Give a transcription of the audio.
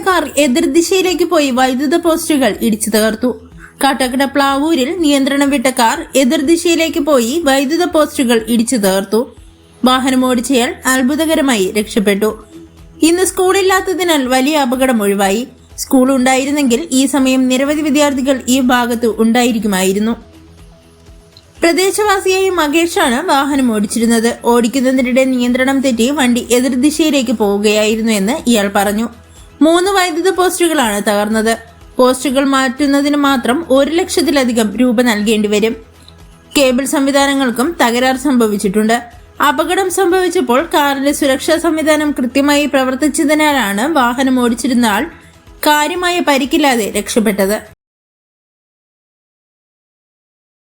Car എതിർദിശയിലേക്ക് പോയി വൈദ്യുത പോസ്റ്റുകൾ ഇടിച്ചു തകർത്തു. കാട്ടാക്കട പ്ലാവൂരിൽ നിയന്ത്രണം വിട്ട കാർ എതിർദിശയിലേക്ക് പോയി വൈദ്യുത പോസ്റ്റുകൾ ഇടിച്ചു തകർത്തു. വാഹനമോടിച്ചയാൾ അത്ഭുതകരമായി രക്ഷപ്പെട്ടു. ഇന്ന് സ്കൂളില്ലാത്തതിനാൽ വലിയ അപകടം ഒഴിവായി. സ്കൂൾ ഉണ്ടായിരുന്നെങ്കിൽ ഈ സമയം നിരവധി വിദ്യാർത്ഥികൾ ഈ ഭാഗത്ത് ഉണ്ടായിരിക്കുമായിരുന്നു. പ്രദേശവാസിയായ മകേഷാണ് വാഹനം ഓടിച്ചിരുന്നത്. ഓടിക്കുന്നതിനിടെ നിയന്ത്രണം തെറ്റി വണ്ടി എതിർദിശയിലേക്ക് പോവുകയായിരുന്നു എന്ന് ഇയാൾ പറഞ്ഞു. 3 വൈദ്യുത പോസ്റ്റുകളാണ് തകർന്നത്. പോസ്റ്റുകൾ മാറ്റുന്നതിന് മാത്രം 1 ലക്ഷത്തിലധികം രൂപ നൽകേണ്ടി വരും. കേബിൾ സംവിധാനങ്ങൾക്കും തകരാർ സംഭവിച്ചിട്ടുണ്ട്. അപകടം സംഭവിച്ചപ്പോൾ കാറിലെ സുരക്ഷാ സംവിധാനം കൃത്യമായി പ്രവർത്തിച്ചതിനാലാണ് വാഹനം ഓടിച്ചിരുന്ന ആൾ കാര്യമായ പരിക്കില്ലാതെ രക്ഷപ്പെട്ടത്.